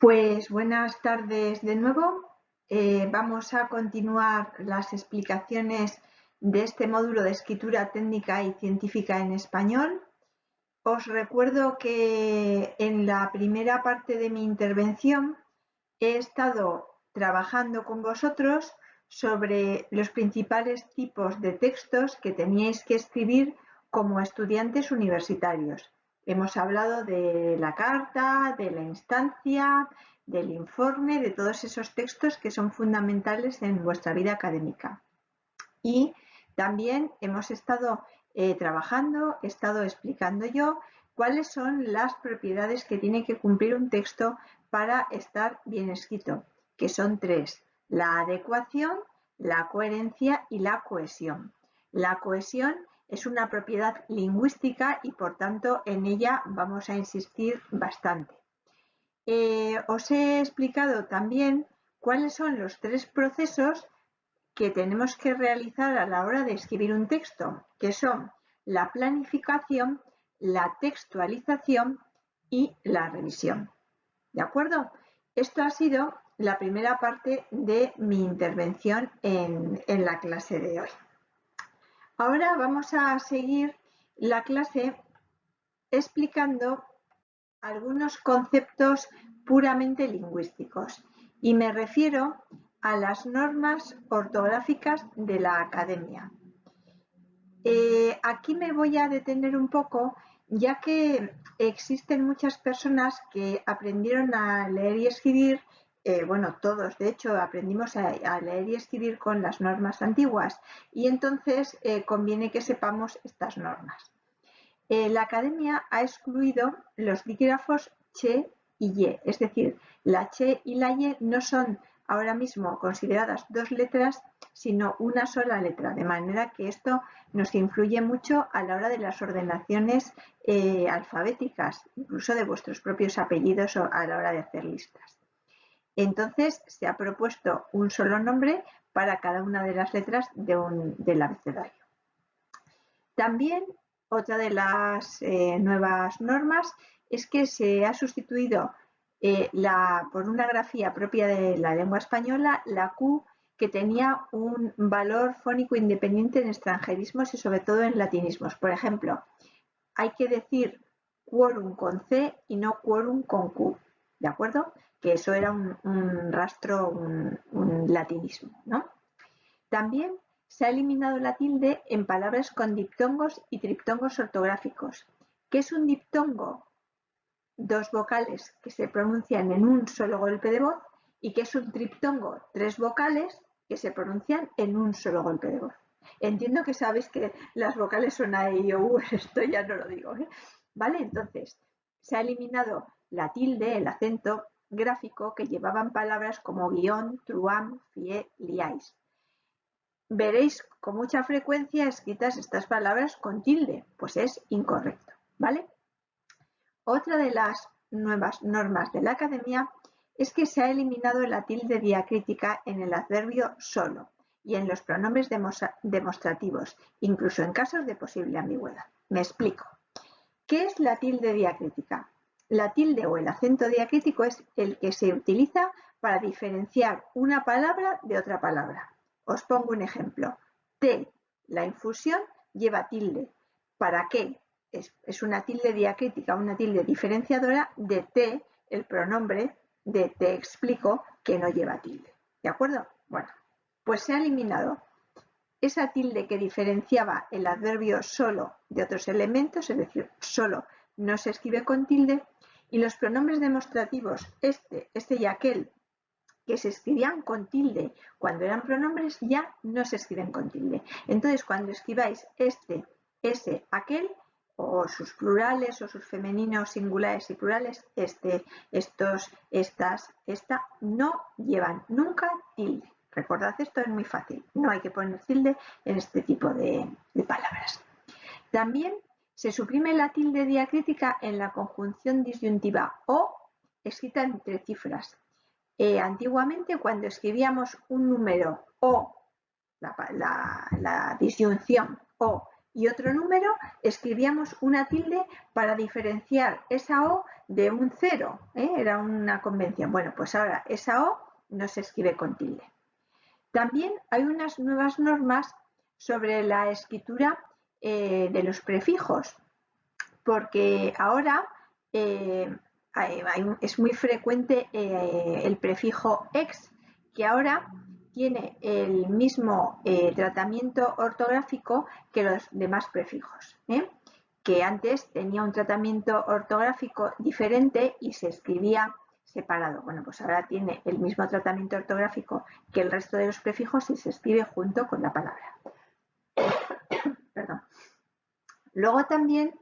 Pues buenas tardes de nuevo. Vamos a continuar las explicaciones de este módulo de escritura técnica y científica en español. Os recuerdo que en la primera parte de mi intervención he estado trabajando con vosotros sobre los principales tipos de textos que teníais que escribir como estudiantes universitarios. Hemos hablado de la carta, de la instancia, del informe, de todos esos textos que son fundamentales en vuestra vida académica. Y también hemos estado trabajando, he estado explicando yo cuáles son las propiedades que tiene que cumplir un texto para estar bien escrito, que son tres: la adecuación, la coherencia y la cohesión. La cohesión es una propiedad lingüística y por tanto en ella vamos a insistir bastante. Os he explicado también cuáles son los tres procesos que tenemos que realizar a la hora de escribir un texto, que son la planificación, la textualización y la revisión. ¿De acuerdo? Esto ha sido la primera parte de mi intervención en la clase de hoy. Ahora vamos a seguir la clase explicando algunos conceptos puramente lingüísticos y me refiero a las normas ortográficas de la academia. Aquí me voy a detener un poco, ya que existen muchas personas que aprendieron a leer y escribir, bueno, todos de hecho aprendimos a leer y escribir con las normas antiguas, y entonces conviene que sepamos estas normas. La academia ha excluido los dígrafos che y ye, es decir, la che y la ye no son ahora mismo consideradas dos letras, sino una sola letra, de manera que esto nos influye mucho a la hora de las ordenaciones alfabéticas, incluso de vuestros propios apellidos a la hora de hacer listas. Entonces se ha propuesto un solo nombre para cada una de las letras del abecedario. También otra de las nuevas normas es que se ha sustituido por una grafía propia de la lengua española, la Q, que tenía un valor fónico independiente en extranjerismos y sobre todo en latinismos. Por ejemplo, hay que decir quórum con C y no quórum con Q, ¿de acuerdo? Que eso era un rastro, un latinismo, ¿no? También se ha eliminado la tilde en palabras con diptongos y triptongos ortográficos. ¿Qué es un diptongo? Dos vocales que se pronuncian en un solo golpe de voz. ¿Y qué es un triptongo? Tres vocales que se pronuncian en un solo golpe de voz. Entiendo que sabéis que las vocales son A, E, I, O, U, esto ya no lo digo, ¿eh? ¿Vale? Entonces, se ha eliminado la tilde, el acento gráfico que llevaban palabras como guión, truán, fié, liáis. Veréis con mucha frecuencia escritas estas palabras con tilde, pues es incorrecto, ¿vale? Otra de las nuevas normas de la academia es que se ha eliminado la tilde diacrítica en el adverbio solo y en los pronombres demostrativos, incluso en casos de posible ambigüedad. Me explico. ¿Qué es la tilde diacrítica? La tilde o el acento diacrítico es el que se utiliza para diferenciar una palabra de otra palabra. Os pongo un ejemplo. Té, la infusión, lleva tilde. ¿Para qué? Es una tilde diacrítica, una tilde diferenciadora de té, el pronombre de te explico, que no lleva tilde. ¿De acuerdo? Bueno, pues se ha eliminado esa tilde que diferenciaba el adverbio solo de otros elementos, es decir, solo no se escribe con tilde, y los pronombres demostrativos este y aquel, que se escribían con tilde cuando eran pronombres, ya no se escriben con tilde. Entonces, cuando escribáis este, ese, aquel, o sus plurales o sus femeninos singulares y plurales, este, estos, estas, esta, no llevan nunca tilde. Recordad, esto es muy fácil, no hay que poner tilde en este tipo de palabras. También se suprime la tilde diacrítica en la conjunción disyuntiva o escrita entre cifras. Antiguamente, cuando escribíamos un número o la disyunción o y otro número, escribíamos una tilde para diferenciar esa O de un cero, era una convención. Bueno, pues ahora esa O no se escribe con tilde. También hay unas nuevas normas sobre la escritura de los prefijos, porque ahora es muy frecuente el prefijo ex, que ahora tiene el mismo tratamiento ortográfico que los demás prefijos, que antes tenía un tratamiento ortográfico diferente y se escribía separado. Bueno, pues ahora tiene el mismo tratamiento ortográfico que el resto de los prefijos y se escribe junto con la palabra. Perdón. Luego también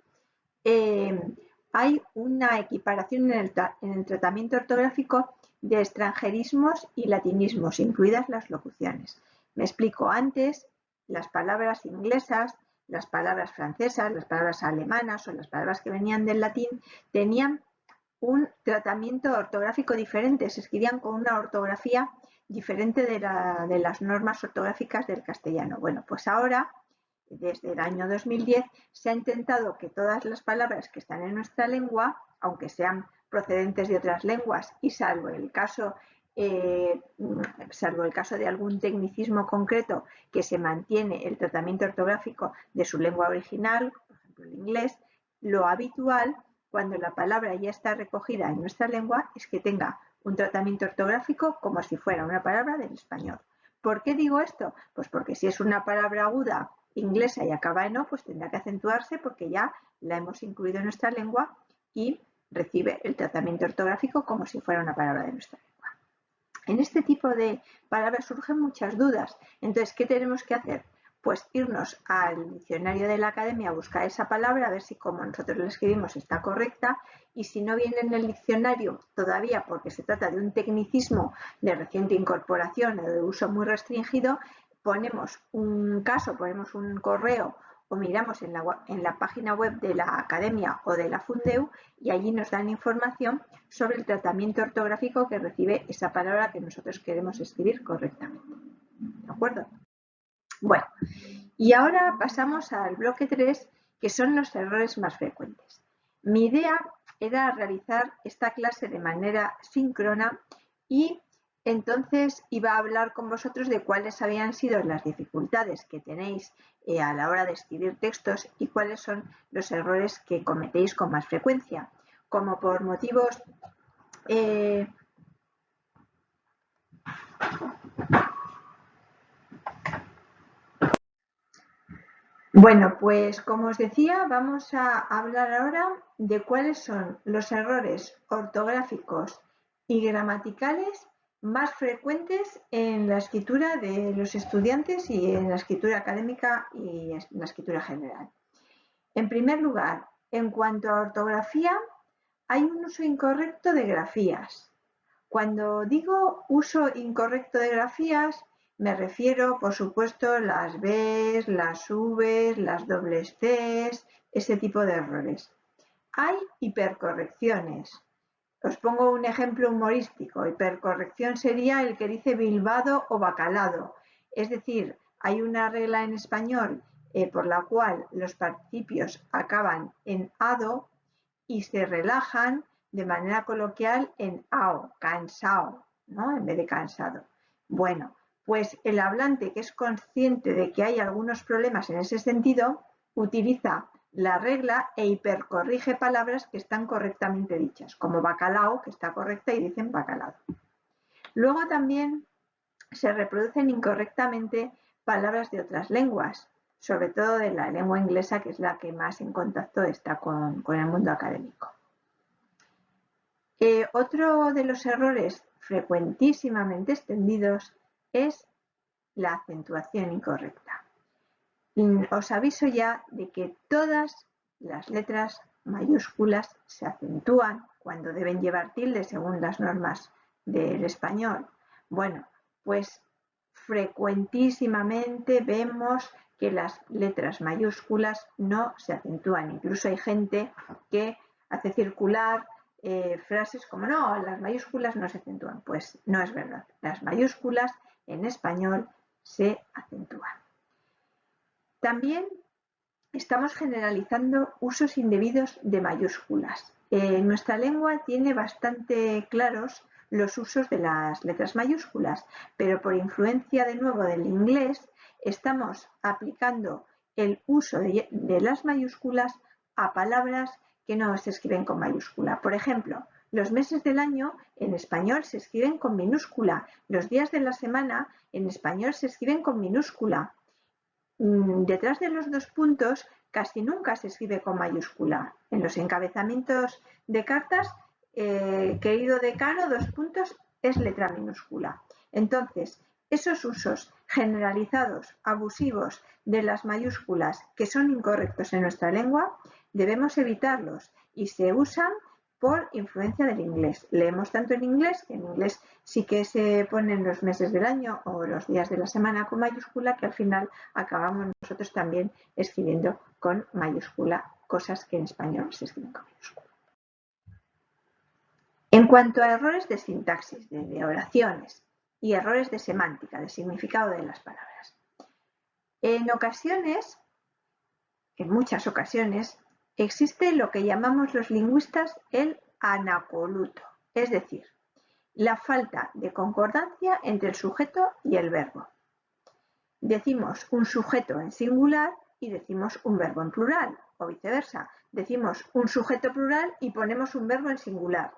hay una equiparación en el tratamiento ortográfico de extranjerismos y latinismos, incluidas las locuciones. Me explico. Antes, las palabras inglesas, las palabras francesas, las palabras alemanas o las palabras que venían del latín tenían un tratamiento ortográfico diferente, se escribían con una ortografía diferente de las normas ortográficas del castellano. Bueno, pues ahora, desde el año 2010, se ha intentado que todas las palabras que están en nuestra lengua, aunque sean procedentes de otras lenguas y salvo el caso de algún tecnicismo concreto que se mantiene el tratamiento ortográfico de su lengua original, por ejemplo el inglés, lo habitual cuando la palabra ya está recogida en nuestra lengua es que tenga un tratamiento ortográfico como si fuera una palabra del español. ¿Por qué digo esto? Pues porque si es una palabra aguda inglesa y acaba en O, pues tendrá que acentuarse porque ya la hemos incluido en nuestra lengua y recibe el tratamiento ortográfico como si fuera una palabra de nuestra lengua. En este tipo de palabras surgen muchas dudas. Entonces, ¿qué tenemos que hacer? Pues irnos al diccionario de la academia a buscar esa palabra, a ver si como nosotros la escribimos está correcta, y si no viene en el diccionario todavía porque se trata de un tecnicismo de reciente incorporación o de uso muy restringido, ponemos un caso, ponemos un correo o miramos en la página web de la academia o de la Fundeu y allí nos dan información sobre el tratamiento ortográfico que recibe esa palabra que nosotros queremos escribir correctamente. ¿De acuerdo? Bueno, y ahora pasamos al bloque 3, que son los errores más frecuentes. Mi idea era realizar esta clase de manera síncrona y entonces iba a hablar con vosotros de cuáles habían sido las dificultades que tenéis a la hora de escribir textos y cuáles son los errores que cometéis con más frecuencia. Como por motivos bueno, pues como os decía, vamos a hablar ahora de cuáles son los errores ortográficos y gramaticales más frecuentes en la escritura de los estudiantes y en la escritura académica y en la escritura general. En primer lugar, en cuanto a ortografía, hay un uso incorrecto de grafías. Cuando digo uso incorrecto de grafías, me refiero, por supuesto, a las Bs, las Vs, las dobles Cs, ese tipo de errores. Hay hipercorrecciones. Os pongo un ejemplo humorístico. Hipercorrección sería el que dice bilbado o bacalado. Es decir, hay una regla en español por la cual los participios acaban en ado y se relajan de manera coloquial en ao, cansado, ¿no? En vez de cansado. Bueno, pues el hablante que es consciente de que hay algunos problemas en ese sentido, utiliza la regla e hipercorrige palabras que están correctamente dichas, como bacalao, que está correcta y dicen bacalao. Luego también se reproducen incorrectamente palabras de otras lenguas, sobre todo de la lengua inglesa, que es la que más en contacto está con el mundo académico. Otro de los errores frecuentísimamente extendidos es la acentuación incorrecta. Os aviso ya de que todas las letras mayúsculas se acentúan cuando deben llevar tilde según las normas del español. Bueno, pues frecuentísimamente vemos que las letras mayúsculas no se acentúan. Incluso hay gente que hace circular frases como no, las mayúsculas no se acentúan. Pues no es verdad. Las mayúsculas en español se acentúan. También estamos generalizando usos indebidos de mayúsculas. Nuestra lengua tiene bastante claros los usos de las letras mayúsculas, pero por influencia de nuevo del inglés estamos aplicando el uso de las mayúsculas a palabras que no se escriben con mayúscula. Por ejemplo, los meses del año en español se escriben con minúscula, los días de la semana en español se escriben con minúscula. Detrás de los dos puntos casi nunca se escribe con mayúscula. En los encabezamientos de cartas, querido decano, dos puntos es letra minúscula. Entonces, esos usos generalizados, abusivos de las mayúsculas que son incorrectos en nuestra lengua, debemos evitarlos y se usan por influencia del inglés. Leemos tanto en inglés, que en inglés sí que se ponen los meses del año o los días de la semana con mayúscula, que al final acabamos nosotros también escribiendo con mayúscula, cosas que en español se escriben con minúscula. En cuanto a errores de sintaxis, de oraciones y errores de semántica, de significado de las palabras. En ocasiones, en muchas ocasiones, existe lo que llamamos los lingüistas el anacoluto, es decir, la falta de concordancia entre el sujeto y el verbo. Decimos un sujeto en singular y decimos un verbo en plural, o viceversa. Decimos un sujeto plural y ponemos un verbo en singular.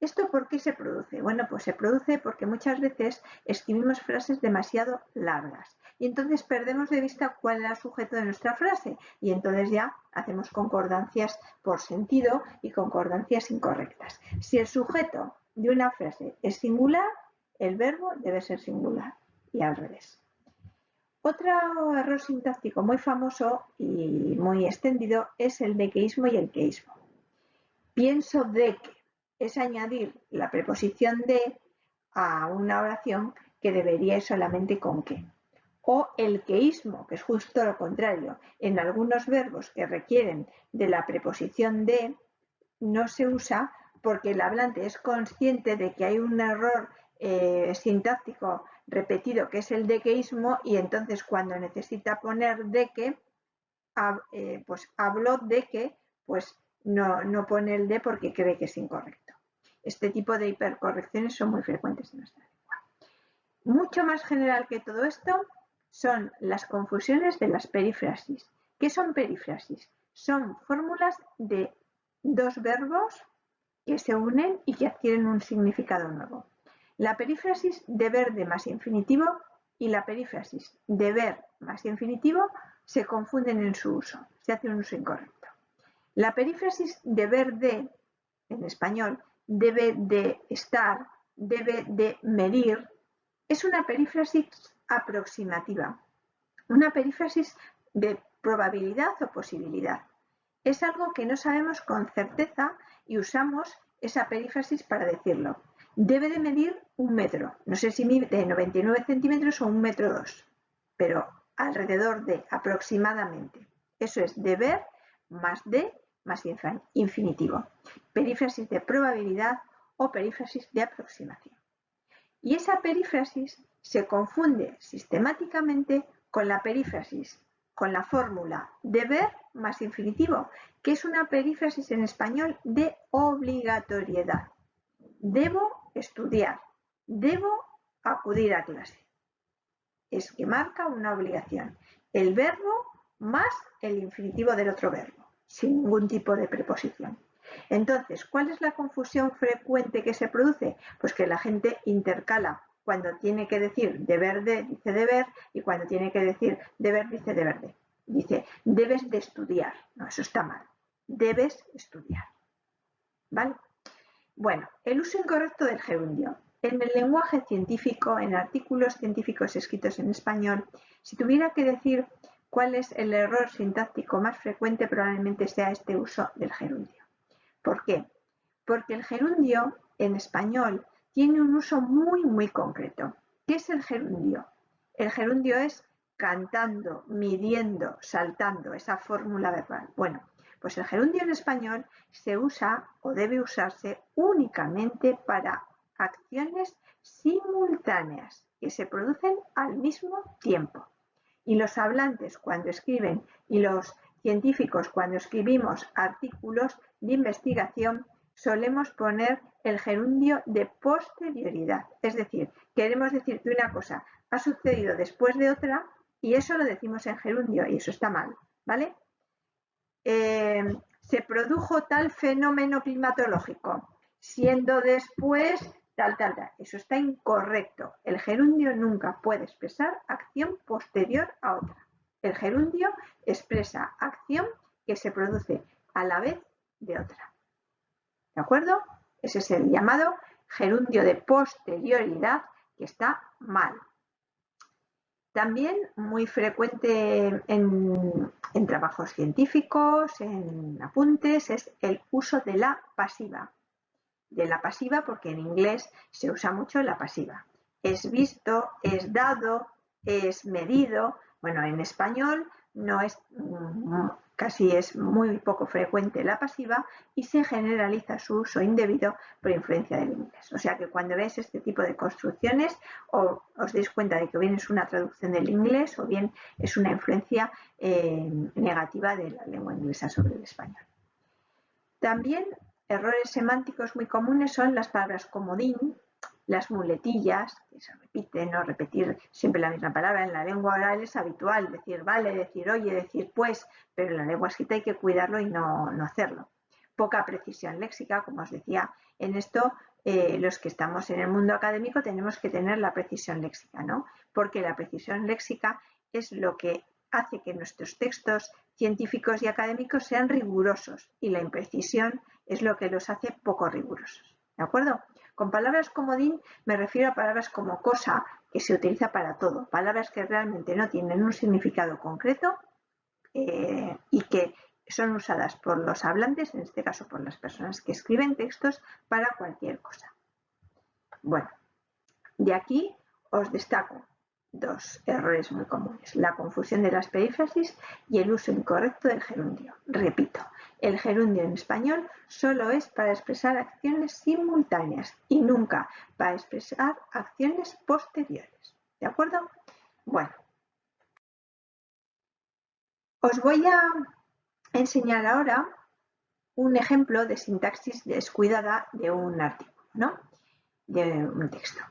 ¿Esto por qué se produce? Bueno, pues se produce porque muchas veces escribimos frases demasiado largas y entonces perdemos de vista cuál era el sujeto de nuestra frase y entonces ya hacemos concordancias por sentido y concordancias incorrectas. Si el sujeto de una frase es singular, el verbo debe ser singular y al revés. Otro error sintáctico muy famoso y muy extendido es el dequeísmo y el queísmo. Pienso de que es añadir la preposición de a una oración que debería ir solamente con que. O el queísmo, que es justo lo contrario. En algunos verbos que requieren de la preposición de, no se usa porque el hablante es consciente de que hay un error sintáctico repetido que es el dequeísmo y entonces cuando necesita poner de que, pues hablo de que, pues no pone el de porque cree que es incorrecto. Este tipo de hipercorrecciones son muy frecuentes en nuestra lengua. Mucho más general que todo esto son las confusiones de las perífrasis. ¿Qué son perífrasis? Son fórmulas de dos verbos que se unen y que adquieren un significado nuevo. La perífrasis deber de más infinitivo y la perífrasis deber más infinitivo se confunden en su uso, se hace un uso incorrecto. La perífrasis deber de, en español, debe de estar, debe de medir, es una perífrasis aproximativa, una perífrasis de probabilidad o posibilidad. Es algo que no sabemos con certeza y usamos esa perífrasis para decirlo. Debe de medir 1 metro, no sé si mide 99 centímetros o 1,2 metros, pero alrededor de aproximadamente. Eso es deber más de más infinitivo. Perífrasis de probabilidad o perífrasis de aproximación. Y esa perífrasis se confunde sistemáticamente con la perífrasis, con la fórmula deber más infinitivo, que es una perífrasis en español de obligatoriedad. Debo estudiar, debo acudir a clase. Es que marca una obligación. El verbo más el infinitivo del otro verbo, sin ningún tipo de preposición. Entonces, ¿cuál es la confusión frecuente que se produce? Pues que la gente intercala cuando tiene que decir deber de, dice deber, y cuando tiene que decir deber, dice deber de. Dice, debes de estudiar. No, eso está mal. Debes estudiar. ¿Vale? Bueno, el uso incorrecto del gerundio. En el lenguaje científico, en artículos científicos escritos en español, si tuviera que decir cuál es el error sintáctico más frecuente, probablemente sea este uso del gerundio. ¿Por qué? Porque el gerundio en español tiene un uso muy concreto. ¿Qué es el gerundio? El gerundio es cantando, midiendo, saltando, esa fórmula verbal. Bueno, pues el gerundio en español se usa o debe usarse únicamente para acciones simultáneas que se producen al mismo tiempo. Y los hablantes cuando escriben y los científicos cuando escribimos artículos de investigación solemos poner el gerundio de posterioridad. Es decir, queremos decir que una cosa ha sucedido después de otra y eso lo decimos en gerundio y eso está mal, ¿vale? Se produjo tal fenómeno climatológico, siendo después tal. Eso está incorrecto. El gerundio nunca puede expresar acción posterior a otra. El gerundio expresa acción que se produce a la vez de otra. ¿De acuerdo? Ese es el llamado gerundio de posterioridad, que está mal. También muy frecuente en trabajos científicos, en apuntes, es el uso de la pasiva. De la pasiva porque en inglés se usa mucho la pasiva. Es visto, es dado, es medido. Bueno, en español no es, casi es muy poco frecuente la pasiva y se generaliza su uso indebido por influencia del inglés. O sea que cuando veis este tipo de construcciones os deis cuenta de que bien es una traducción del inglés o bien es una influencia negativa de la lengua inglesa sobre el español. También errores semánticos muy comunes son las palabras comodín, las muletillas, que se repiten, no repetir siempre la misma palabra. En la lengua oral es habitual decir vale, decir oye, decir pues, pero en la lengua escrita hay que cuidarlo y no hacerlo. Poca precisión léxica, como os decía, en esto los que estamos en el mundo académico tenemos que tener la precisión léxica, ¿no? Porque la precisión léxica es lo que hace que nuestros textos científicos y académicos sean rigurosos y la imprecisión es lo que los hace poco rigurosos. ¿De acuerdo? Con palabras comodín me refiero a palabras como cosa, que se utiliza para todo, palabras que realmente no tienen un significado concreto y que son usadas por los hablantes, en este caso por las personas que escriben textos, para cualquier cosa. Bueno, de aquí os destaco dos errores muy comunes: la confusión de las perífrasis y el uso incorrecto del gerundio. Repito, el gerundio en español solo es para expresar acciones simultáneas y nunca para expresar acciones posteriores. ¿De acuerdo? Bueno, os voy a enseñar ahora un ejemplo de sintaxis descuidada de un artículo, ¿no? De un texto.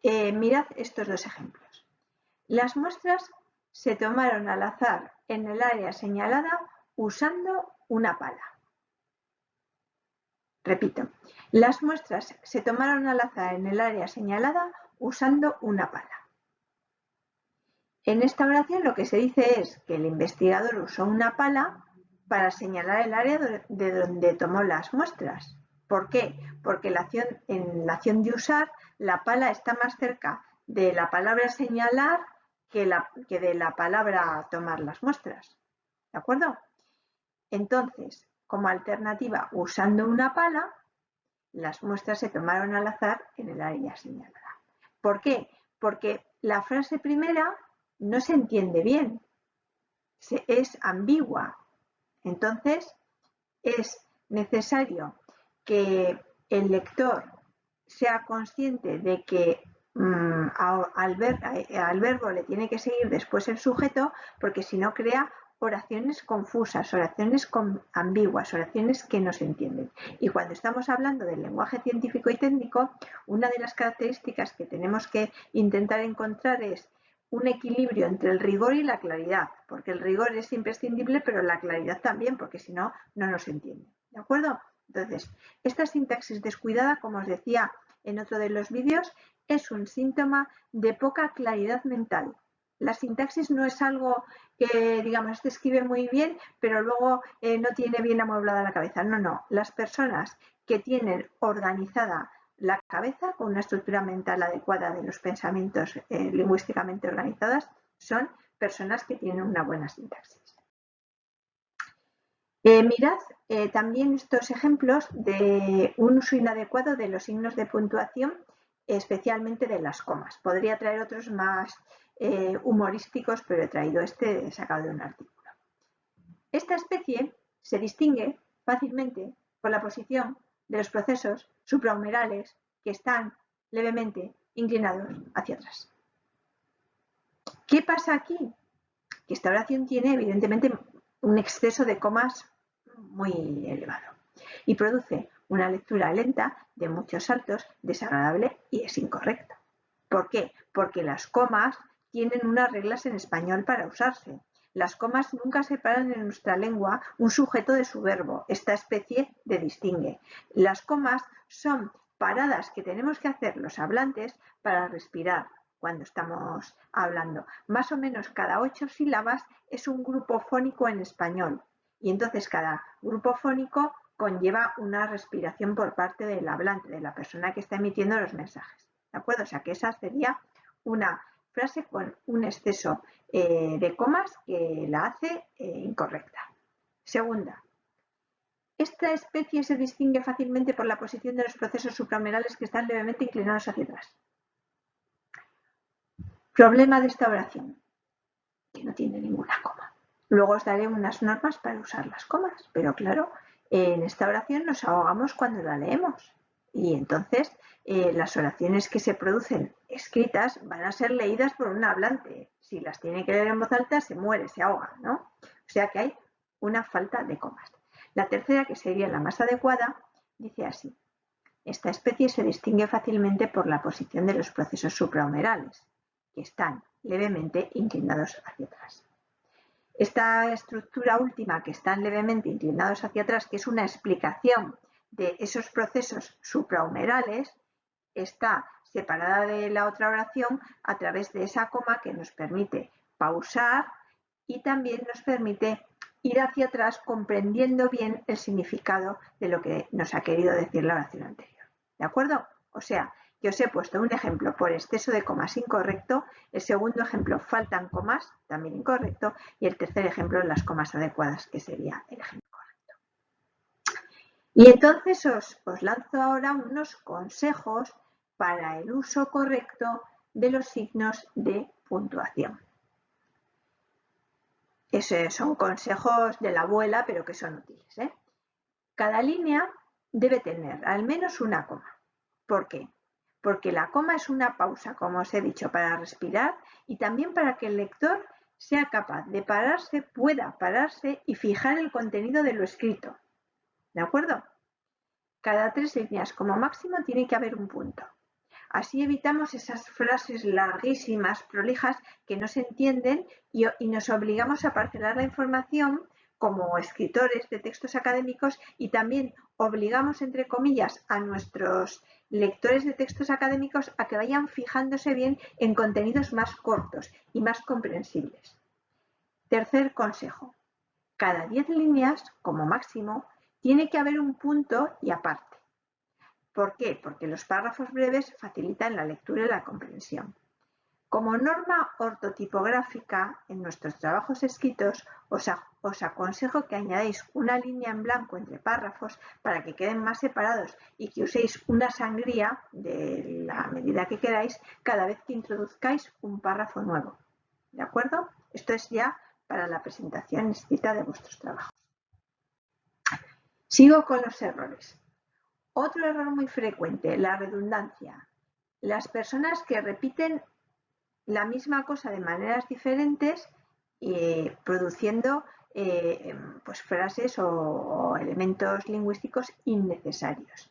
Mirad estos dos ejemplos. Las muestras se tomaron al azar en el área señalada usando una pala. Repito, las muestras se tomaron al azar en el área señalada usando una pala. En esta oración lo que se dice es que el investigador usó una pala para señalar el área de donde tomó las muestras. ¿Por qué? Porque en la acción de usar, la pala está más cerca de la palabra señalar que de la palabra tomar las muestras. ¿De acuerdo? Entonces, como alternativa, usando una pala, las muestras se tomaron al azar en el área señalada. ¿Por qué? Porque la frase primera no se entiende bien, es ambigua. Entonces, es necesario que el lector sea consciente de que al verbo le tiene que seguir después el sujeto, porque si no crea oraciones confusas, oraciones ambiguas, oraciones que no se entienden. Y cuando estamos hablando del lenguaje científico y técnico, una de las características que tenemos que intentar encontrar es un equilibrio entre el rigor y la claridad, porque el rigor es imprescindible, pero la claridad también, porque si no, no nos entiende. ¿De acuerdo? Entonces, esta sintaxis descuidada, como os decía en otro de los vídeos, es un síntoma de poca claridad mental. La sintaxis no es algo que, digamos, este escribe muy bien, pero luego no tiene bien amueblada la cabeza. No, no. Las personas que tienen organizada la cabeza con una estructura mental adecuada de los pensamientos lingüísticamente organizadas son personas que tienen una buena sintaxis. Mirad también estos ejemplos de un uso inadecuado de los signos de puntuación, especialmente de las comas. Podría traer otros más humorísticos, pero he traído este sacado de un artículo. Esta especie se distingue fácilmente por la posición de los procesos suprahumerales que están levemente inclinados hacia atrás. ¿Qué pasa aquí? que esta oración tiene evidentemente un exceso de comas muy elevado y produce una lectura lenta, de muchos saltos, desagradable y es incorrecta. ¿Por qué? Porque las comas tienen unas reglas en español para usarse. Las comas nunca separan en nuestra lengua un sujeto de su verbo. Esta especie de distingue. Las comas son paradas que tenemos que hacer los hablantes para respirar cuando estamos hablando. Más o menos cada 8 sílabas es un grupo fónico en español y entonces cada grupo fónico conlleva una respiración por parte del hablante, de la persona que está emitiendo los mensajes. ¿De acuerdo? O sea que esa sería una frase con un exceso de comas que la hace incorrecta. Segunda, esta especie se distingue fácilmente por la posición de los procesos supranumerales que están levemente inclinados hacia atrás. Problema de esta oración, que no tiene ninguna coma. Luego os daré unas normas para usar las comas, pero claro, en esta oración nos ahogamos cuando la leemos y entonces las oraciones que se producen escritas van a ser leídas por un hablante. Si las tiene que leer en voz alta se muere, se ahoga, ¿no? O sea que hay una falta de comas. La tercera, que sería la más adecuada, dice así: esta especie se distingue fácilmente por la posición de los procesos suprahumerales, que están levemente inclinados hacia atrás. Esta estructura última, que están levemente inclinados hacia atrás, que es una explicación de esos procesos suprahumerales, está separada de la otra oración a través de esa coma que nos permite pausar y también nos permite ir hacia atrás comprendiendo bien el significado de lo que nos ha querido decir la oración anterior. ¿De acuerdo? O sea, que os he puesto un ejemplo por exceso de comas incorrecto, el segundo ejemplo faltan comas, también incorrecto, y el tercer ejemplo las comas adecuadas, que sería el ejemplo correcto. Y entonces os lanzo ahora unos consejos para el uso correcto de los signos de puntuación. Esos son consejos de la abuela, pero que son útiles, ¿eh? Cada línea debe tener al menos una coma. ¿Por qué? Porque la coma es una pausa, como os he dicho, para respirar y también para que el lector sea capaz de pararse, pueda pararse y fijar el contenido de lo escrito. ¿De acuerdo? Cada 3 líneas como máximo tiene que haber un punto. Así evitamos esas frases larguísimas, prolijas, que no se entienden y nos obligamos a parcelar la información como escritores de textos académicos y también obligamos, entre comillas, a nuestros lectores de textos académicos a que vayan fijándose bien en contenidos más cortos y más comprensibles. Tercer consejo. Cada 10 líneas, como máximo, tiene que haber un punto y aparte. ¿Por qué? Porque los párrafos breves facilitan la lectura y la comprensión. Como norma ortotipográfica, en nuestros trabajos escritos os aconsejo que añadáis una línea en blanco entre párrafos para que queden más separados y que uséis una sangría de la medida que queráis cada vez que introduzcáis un párrafo nuevo. ¿De acuerdo? Esto es ya para la presentación escrita de vuestros trabajos. Sigo con los errores. Otro error muy frecuente, la redundancia. Las personas que repiten la misma cosa de maneras diferentes, produciendo pues frases o elementos lingüísticos innecesarios.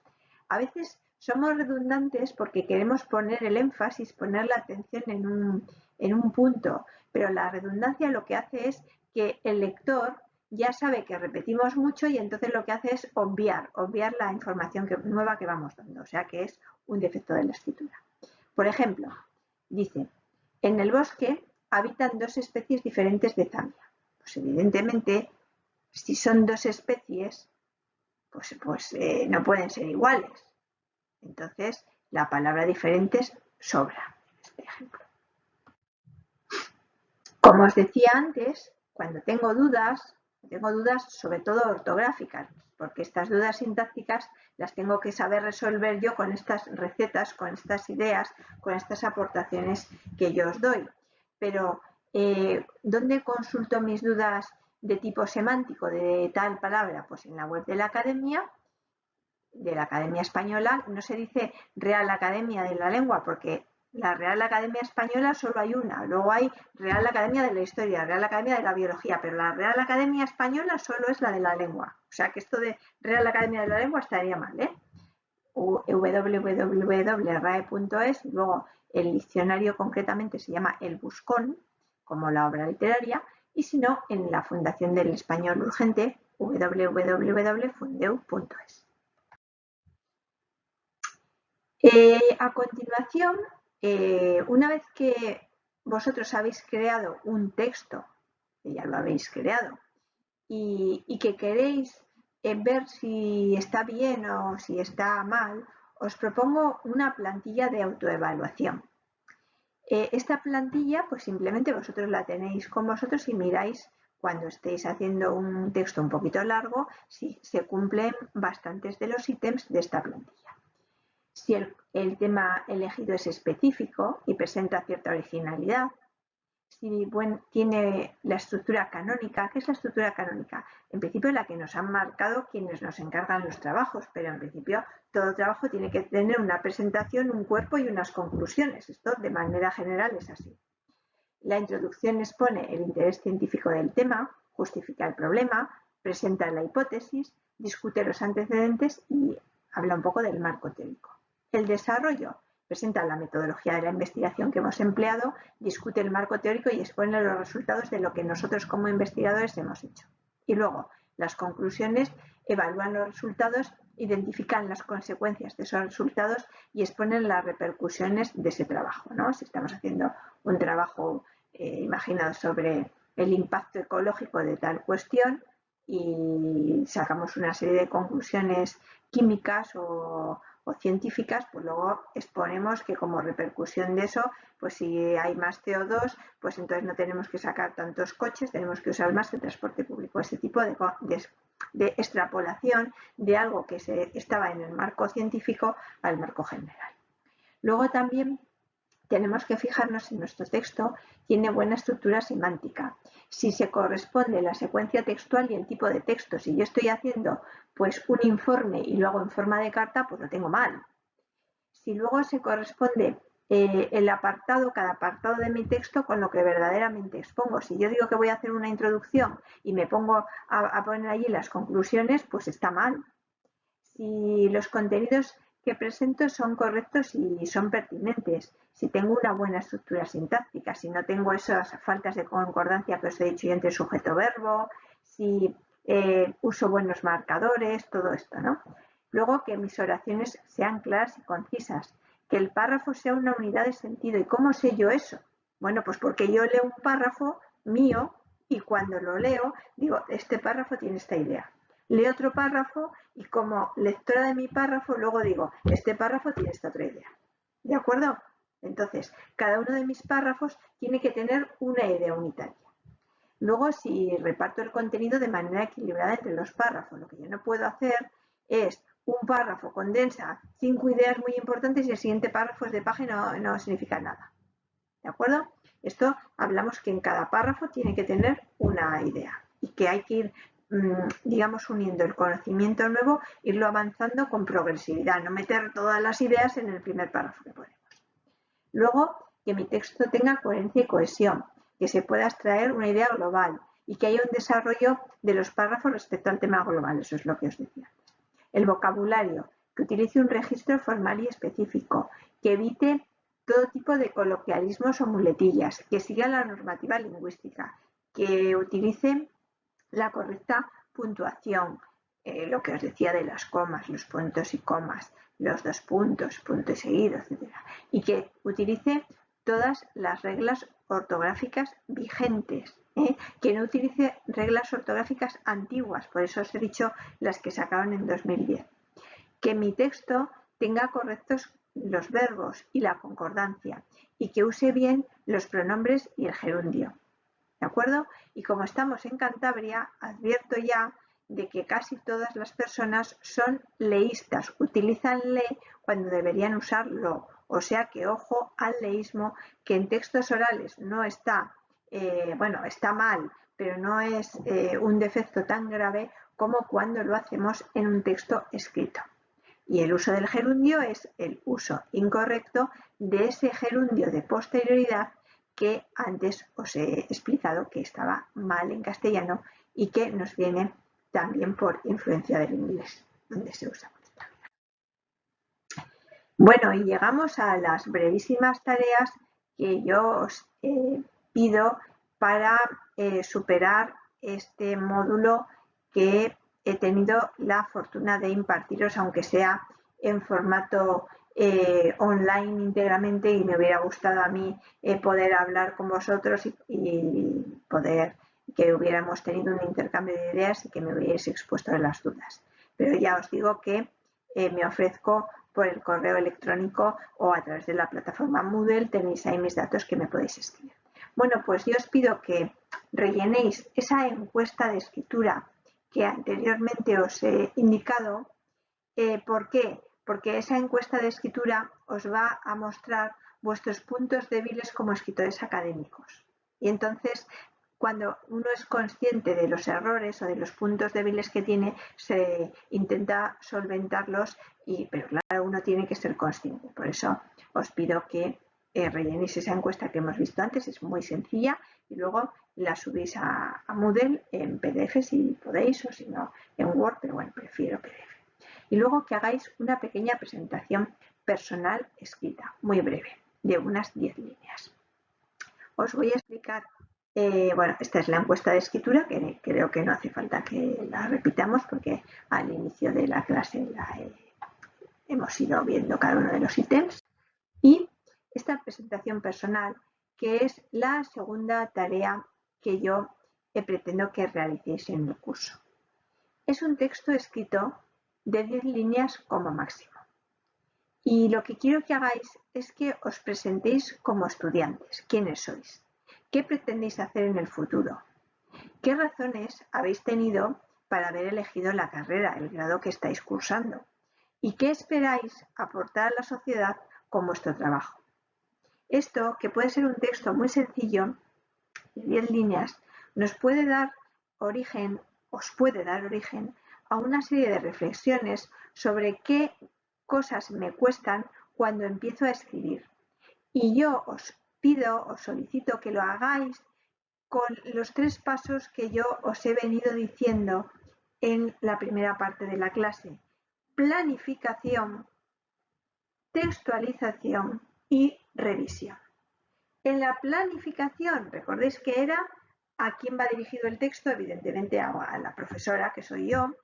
A veces somos redundantes porque queremos poner el énfasis, poner la atención en un punto, pero la redundancia lo que hace es que el lector ya sabe que repetimos mucho y entonces lo que hace es obviar la información nueva que vamos dando, o sea que es un defecto de la escritura. Por ejemplo, dice: en el bosque habitan 2 especies diferentes de zamia. Pues evidentemente, si son 2 especies, pues no pueden ser iguales. Entonces, la palabra diferentes sobra en este ejemplo. Como os decía antes, cuando tengo dudas sobre todo ortográficas, porque estas dudas sintácticas las tengo que saber resolver yo con estas recetas, con estas ideas, con estas aportaciones que yo os doy. Pero, ¿dónde consulto mis dudas de tipo semántico de tal palabra? Pues en la web de la Academia Española. No se dice Real Academia de la Lengua porque La Real Academia Española solo hay una, luego hay Real Academia de la Historia, Real Academia de la Biología, pero la Real Academia Española solo es la de la lengua. O sea que esto de Real Academia de la Lengua estaría mal, ¿eh? www.rae.es, luego el diccionario concretamente se llama El Buscón, como la obra literaria, y si no, en la Fundación del Español Urgente, www.fundeu.es. A continuación, una vez que vosotros habéis creado un texto, que ya lo habéis creado, y que queréis ver si está bien o si está mal, os propongo una plantilla de autoevaluación. Esta plantilla, pues simplemente vosotros la tenéis con vosotros y miráis cuando estéis haciendo un texto un poquito largo si se cumplen bastantes de los ítems de esta plantilla. Si el tema elegido es específico y presenta cierta originalidad, si tiene la estructura canónica. ¿Qué es la estructura canónica? En principio la que nos han marcado quienes nos encargan los trabajos, pero en principio todo trabajo tiene que tener una presentación, un cuerpo y unas conclusiones. Esto de manera general es así. La introducción expone el interés científico del tema, justifica el problema, presenta la hipótesis, discute los antecedentes y habla un poco del marco teórico. El desarrollo presenta la metodología de la investigación que hemos empleado, discute el marco teórico y expone los resultados de lo que nosotros como investigadores hemos hecho. Y luego, las conclusiones evalúan los resultados, identifican las consecuencias de esos resultados y exponen las repercusiones de ese trabajo, ¿no? Si estamos haciendo un trabajo imaginado sobre el impacto ecológico de tal cuestión y sacamos una serie de conclusiones químicas o científicas, pues luego exponemos que como repercusión de eso, pues si hay más CO2, pues entonces no tenemos que sacar tantos coches, tenemos que usar más el transporte público. Ese tipo de extrapolación de algo que estaba en el marco científico al marco general. Luego también tenemos que fijarnos en nuestro texto, tiene buena estructura semántica. Si se corresponde la secuencia textual y el tipo de texto, si yo estoy haciendo pues un informe y lo hago en forma de carta, pues lo tengo mal. Si luego se corresponde cada apartado de mi texto con lo que verdaderamente expongo. Si yo digo que voy a hacer una introducción y me pongo a poner allí las conclusiones, pues está mal. Si los contenidos que presento son correctos y son pertinentes, si tengo una buena estructura sintáctica, si no tengo esas faltas de concordancia que os he dicho yo entre sujeto-verbo, si uso buenos marcadores, todo esto, ¿no? Luego, que mis oraciones sean claras y concisas, que el párrafo sea una unidad de sentido. ¿Y cómo sé yo eso? Bueno, pues porque yo leo un párrafo mío y cuando lo leo digo, este párrafo tiene esta idea. Leo otro párrafo y como lectora de mi párrafo luego digo, este párrafo tiene esta otra idea. ¿De acuerdo? Entonces, cada uno de mis párrafos tiene que tener una idea unitaria. Luego, si reparto el contenido de manera equilibrada entre los párrafos, lo que yo no puedo hacer es un párrafo condensa 5 ideas muy importantes y el siguiente párrafo es de página no significa nada. ¿De acuerdo? Esto hablamos que en cada párrafo tiene que tener una idea y que hay que ir, digamos, uniendo el conocimiento nuevo, irlo avanzando con progresividad, no meter todas las ideas en el primer párrafo que ponemos. Luego, que mi texto tenga coherencia y cohesión, que se pueda extraer una idea global y que haya un desarrollo de los párrafos respecto al tema global, eso es lo que os decía antes. El vocabulario, que utilice un registro formal y específico, que evite todo tipo de coloquialismos o muletillas, que siga la normativa lingüística, que utilice la correcta puntuación, lo que os decía de las comas, los puntos y comas, los dos puntos, punto y seguido, etc. Y que utilice todas las reglas ortográficas vigentes, que no utilice reglas ortográficas antiguas, por eso os he dicho las que sacaron en 2010. Que mi texto tenga correctos los verbos y la concordancia y que use bien los pronombres y el gerundio. ¿De acuerdo? Y como estamos en Cantabria, advierto ya de que casi todas las personas son leístas, utilizan le cuando deberían usar lo. O sea que ojo al leísmo, que en textos orales no está, bueno, está mal, pero no es un defecto tan grave como cuando lo hacemos en un texto escrito. Y el uso del gerundio es el uso incorrecto de ese gerundio de posterioridad que antes os he explicado que estaba mal en castellano y que nos viene también por influencia del inglés, donde se usa. Bueno, y llegamos a las brevísimas tareas que yo os pido para superar este módulo que he tenido la fortuna de impartiros, aunque sea en formato online íntegramente, y me hubiera gustado a mí poder hablar con vosotros y poder que hubiéramos tenido un intercambio de ideas y que me hubierais expuesto a las dudas. Pero ya os digo que me ofrezco por el correo electrónico o a través de la plataforma Moodle, tenéis ahí mis datos que me podéis escribir. Bueno, pues yo os pido que rellenéis esa encuesta de escritura que anteriormente os he indicado. ¿Por qué? Porque esa encuesta de escritura os va a mostrar vuestros puntos débiles como escritores académicos. Y entonces, cuando uno es consciente de los errores o de los puntos débiles que tiene, se intenta solventarlos, pero claro, uno tiene que ser consciente. Por eso os pido que rellenéis esa encuesta que hemos visto antes, es muy sencilla, y luego la subís a Moodle en PDF si podéis, o si no en Word, pero bueno, prefiero PDF. Y luego que hagáis una pequeña presentación personal escrita, muy breve, de unas 10 líneas. Os voy a explicar, bueno, esta es la encuesta de escritura, que creo que no hace falta que la repitamos porque al inicio de la clase hemos ido viendo cada uno de los ítems. Y esta presentación personal, que es la segunda tarea que yo pretendo que realicéis en el curso. Es un texto escrito de 10 líneas como máximo. Y lo que quiero que hagáis es que os presentéis como estudiantes. ¿Quiénes sois? ¿Qué pretendéis hacer en el futuro? ¿Qué razones habéis tenido para haber elegido la carrera, el grado que estáis cursando? ¿Y qué esperáis aportar a la sociedad con vuestro trabajo? Esto, que puede ser un texto muy sencillo, de 10 líneas, os puede dar origen a una serie de reflexiones sobre qué cosas me cuestan cuando empiezo a escribir. Y yo os solicito que lo hagáis con los 3 pasos que yo os he venido diciendo en la primera parte de la clase: planificación, textualización y revisión. En la planificación, recordéis que era a quién va dirigido el texto, evidentemente a la profesora, que soy yo,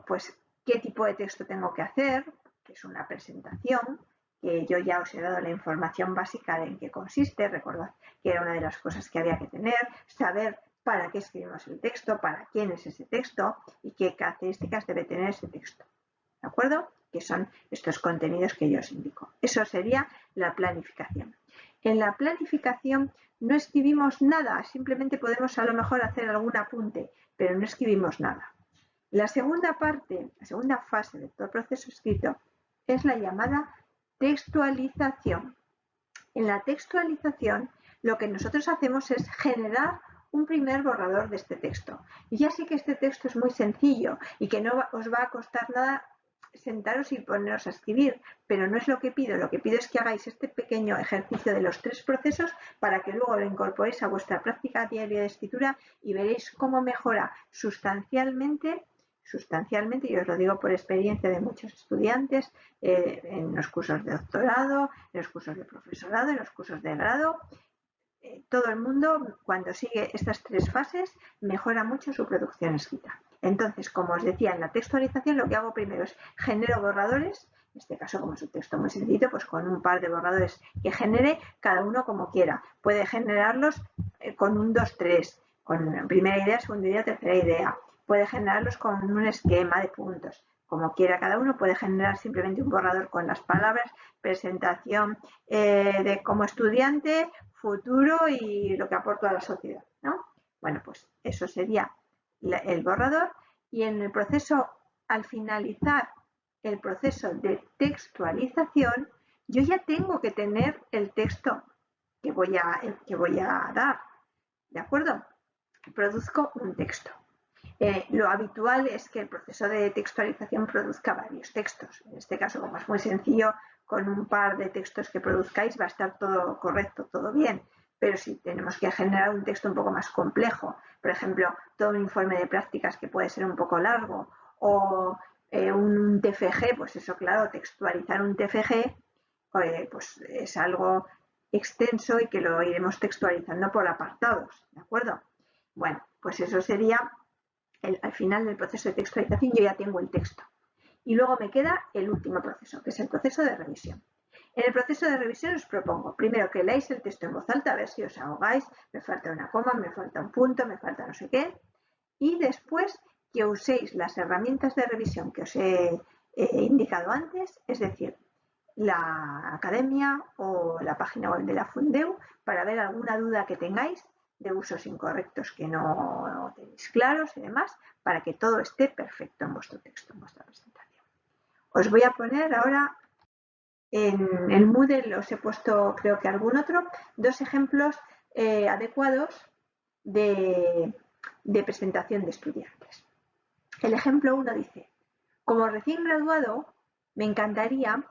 pues qué tipo de texto tengo que hacer, que es una presentación, que yo ya os he dado la información básica de en qué consiste. Recordad que era una de las cosas que había que tener, saber para qué escribimos el texto, para quién es ese texto y qué características debe tener ese texto. ¿De acuerdo? Que son estos contenidos que yo os indico. Eso sería la planificación. En la planificación no escribimos nada, simplemente podemos a lo mejor hacer algún apunte, pero no escribimos nada. La segunda parte, la segunda fase de todo el proceso escrito es la llamada textualización. En la textualización lo que nosotros hacemos es generar un primer borrador de este texto. Y ya sé que este texto es muy sencillo y que no os va a costar nada sentaros y poneros a escribir, pero no es lo que pido. Lo que pido es que hagáis este pequeño ejercicio de los 3 procesos para que luego lo incorporéis a vuestra práctica diaria de escritura y veréis cómo mejora sustancialmente, y os lo digo por experiencia de muchos estudiantes, en los cursos de doctorado, en los cursos de profesorado, en los cursos de grado. Todo el mundo, cuando sigue estas 3 fases, mejora mucho su producción escrita. Entonces, como os decía, en la textualización lo que hago primero es genero borradores. En este caso, como es un texto muy sencillo, pues con un par de borradores que genere, cada uno como quiera. Puede generarlos con un 2-3, con primera idea, segunda idea, tercera idea. Puede generarlos con un esquema de puntos. Como quiera cada uno, puede generar simplemente un borrador con las palabras, presentación de como estudiante, futuro y lo que aporto a la sociedad, ¿no? Bueno, pues eso sería el borrador. Y en el proceso, al finalizar el proceso de textualización, yo ya tengo que tener el texto que voy a dar, ¿de acuerdo? Produzco un texto. Lo habitual es que el proceso de textualización produzca varios textos. En este caso, como es muy sencillo, con un par de textos que produzcáis va a estar todo correcto, todo bien. Pero si tenemos que generar un texto un poco más complejo, por ejemplo, todo un informe de prácticas que puede ser un poco largo, o un TFG, pues eso, claro, textualizar un TFG pues es algo extenso y que lo iremos textualizando por apartados, ¿de acuerdo? Bueno, pues eso sería al final del proceso de textualización. Yo ya tengo el texto. Y luego me queda el último proceso, que es el proceso de revisión. En el proceso de revisión os propongo primero que leáis el texto en voz alta, a ver si os ahogáis, me falta una coma, me falta un punto, me falta no sé qué, y después que uséis las herramientas de revisión que os he indicado antes, es decir, la academia o la página web de la Fundeu para ver alguna duda que tengáis de usos incorrectos que no tenéis claros y demás, para que todo esté perfecto en vuestro texto, en vuestra presentación. Os voy a poner ahora en el Moodle, os he puesto creo que algún otro, dos ejemplos adecuados de presentación de estudiantes. El ejemplo 1 dice: como recién graduado, me encantaría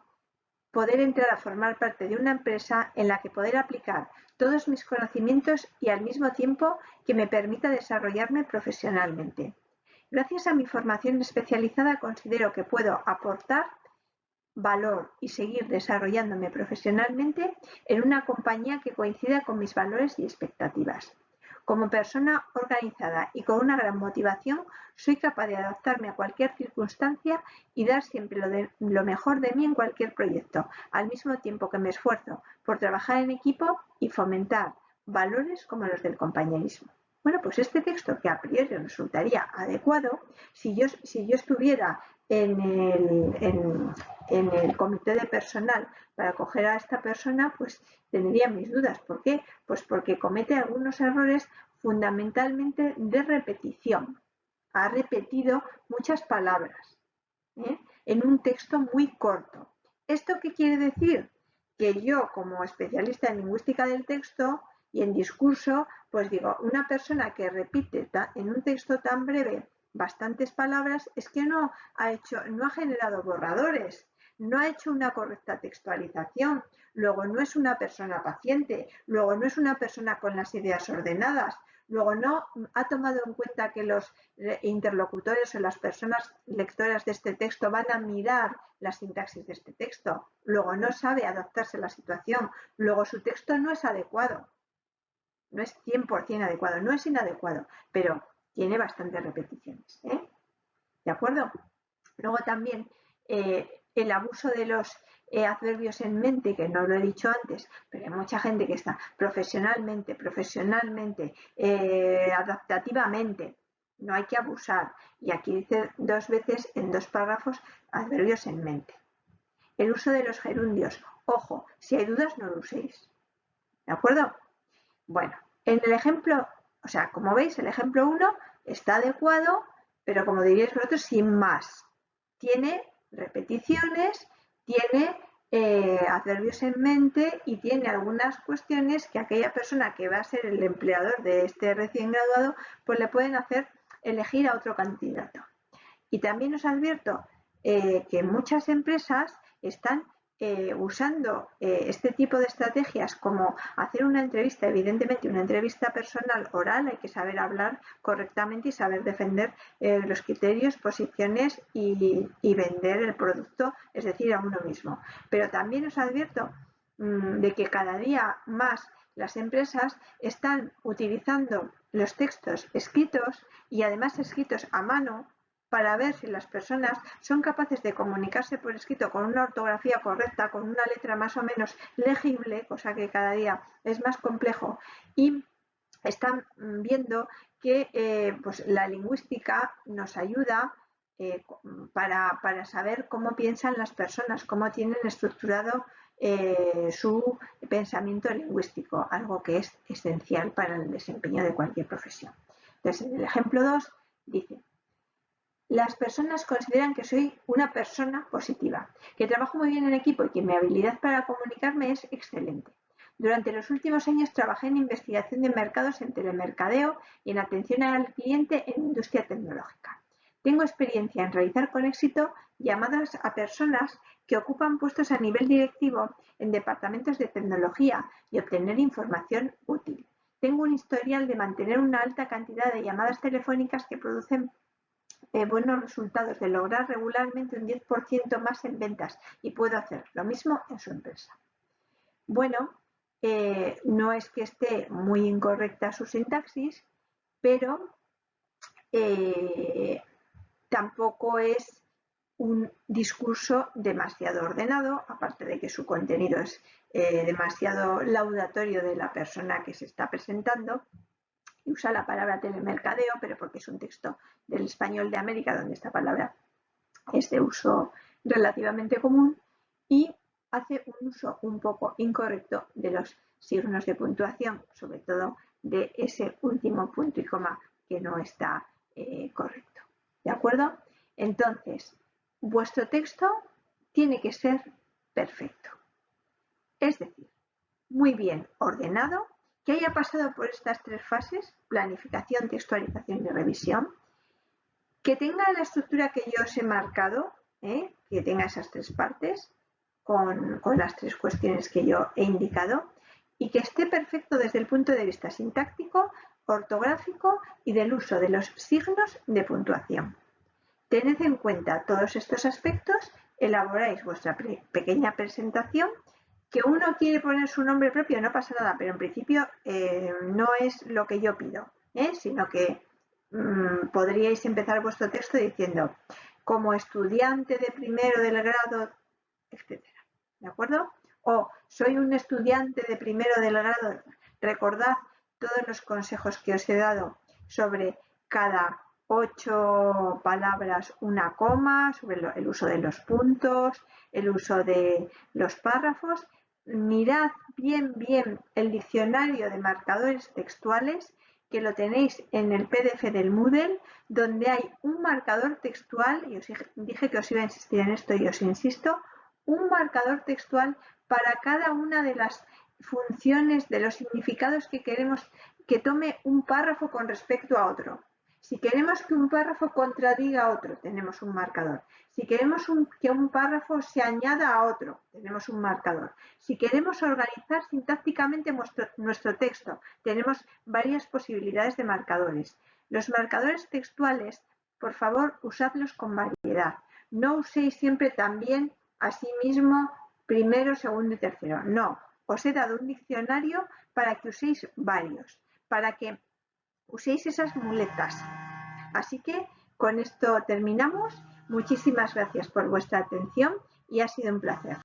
poder entrar a formar parte de una empresa en la que poder aplicar todos mis conocimientos y al mismo tiempo que me permita desarrollarme profesionalmente. Gracias a mi formación especializada considero que puedo aportar valor y seguir desarrollándome profesionalmente en una compañía que coincida con mis valores y expectativas. Como persona organizada y con una gran motivación, soy capaz de adaptarme a cualquier circunstancia y dar siempre lo mejor de mí en cualquier proyecto, al mismo tiempo que me esfuerzo por trabajar en equipo y fomentar valores como los del compañerismo. Bueno, pues este texto, que a priori resultaría adecuado, si yo estuviera en el comité de personal para coger a esta persona, pues tendría mis dudas. ¿Por qué? Pues porque comete algunos errores fundamentalmente de repetición. Ha repetido muchas palabras en un texto muy corto. ¿Esto qué quiere decir? Que yo, como especialista en lingüística del texto y en discurso, pues digo, una persona que repite en un texto tan breve bastantes palabras es que no ha generado borradores, no ha hecho una correcta textualización, luego no es una persona paciente, luego no es una persona con las ideas ordenadas, luego no ha tomado en cuenta que los interlocutores o las personas lectoras de este texto van a mirar la sintaxis de este texto, luego no sabe adaptarse a la situación, luego su texto no es adecuado, no es 100% adecuado, no es inadecuado, pero tiene bastantes repeticiones. ¿De acuerdo? Luego también el abuso de los adverbios en mente, que no lo he dicho antes, pero hay mucha gente que está profesionalmente, adaptativamente. No hay que abusar. Y aquí dice 2 veces en 2 párrafos adverbios en mente. El uso de los gerundios. Ojo, si hay dudas no lo uséis. ¿De acuerdo? Bueno, en el ejemplo, o sea, como veis, el ejemplo 1 está adecuado, pero como diríais vosotros, sin más. Tiene repeticiones, tiene adverbios en mente y tiene algunas cuestiones que aquella persona que va a ser el empleador de este recién graduado, pues le pueden hacer elegir a otro candidato. Y también os advierto que muchas empresas están usando este tipo de estrategias, como hacer una entrevista, evidentemente una entrevista personal oral, hay que saber hablar correctamente y saber defender los criterios, posiciones y vender el producto, es decir, a uno mismo. Pero también os advierto de que cada día más las empresas están utilizando los textos escritos y además escritos a mano para ver si las personas son capaces de comunicarse por escrito con una ortografía correcta, con una letra más o menos legible, cosa que cada día es más complejo, y están viendo que pues la lingüística nos ayuda para saber cómo piensan las personas, cómo tienen estructurado su pensamiento lingüístico, algo que es esencial para el desempeño de cualquier profesión. Entonces, en el ejemplo 2 dice: las personas consideran que soy una persona positiva, que trabajo muy bien en equipo y que mi habilidad para comunicarme es excelente. Durante los últimos años trabajé en investigación de mercados en telemercadeo y en atención al cliente en industria tecnológica. Tengo experiencia en realizar con éxito llamadas a personas que ocupan puestos a nivel directivo en departamentos de tecnología y obtener información útil. Tengo un historial de mantener una alta cantidad de llamadas telefónicas que producen buenos resultados, de lograr regularmente un 10% más en ventas, y puedo hacer lo mismo en su empresa. Bueno, no es que esté muy incorrecta su sintaxis, pero tampoco es un discurso demasiado ordenado, aparte de que su contenido es demasiado laudatorio de la persona que se está presentando. Usa la palabra telemercadeo, pero porque es un texto del español de América, donde esta palabra es de uso relativamente común, y hace un uso un poco incorrecto de los signos de puntuación, sobre todo de ese último punto y coma que no está correcto. ¿De acuerdo? Entonces, vuestro texto tiene que ser perfecto. Es decir, muy bien ordenado, que haya pasado por estas tres fases: planificación, textualización y revisión, que tenga la estructura que yo os he marcado, que tenga esas tres partes con las tres cuestiones que yo he indicado, y que esté perfecto desde el punto de vista sintáctico, ortográfico y del uso de los signos de puntuación. Tened en cuenta todos estos aspectos, elaboráis vuestra pequeña presentación. Que uno quiere poner su nombre propio, no pasa nada, pero en principio no es lo que yo pido, sino que podríais empezar vuestro texto diciendo: como estudiante de primero del grado, etcétera, ¿de acuerdo? O soy un estudiante de primero del grado. Recordad todos los consejos que os he dado sobre cada 8 palabras una coma, sobre el uso de los puntos, el uso de los párrafos. Mirad bien el diccionario de marcadores textuales, que lo tenéis en el PDF del Moodle, donde hay un marcador textual, y os dije que os iba a insistir en esto y os insisto, un marcador textual para cada una de las funciones, de los significados que queremos que tome un párrafo con respecto a otro. Si queremos que un párrafo contradiga a otro, tenemos un marcador. Si queremos que un párrafo se añada a otro, tenemos un marcador. Si queremos organizar sintácticamente nuestro texto, tenemos varias posibilidades de marcadores. Los marcadores textuales, por favor, usadlos con variedad. No uséis siempre también asimismo primero, segundo y tercero. No, os he dado un diccionario para que uséis varios, para que uséis esas muletas. Así que con esto terminamos. Muchísimas gracias por vuestra atención y ha sido un placer.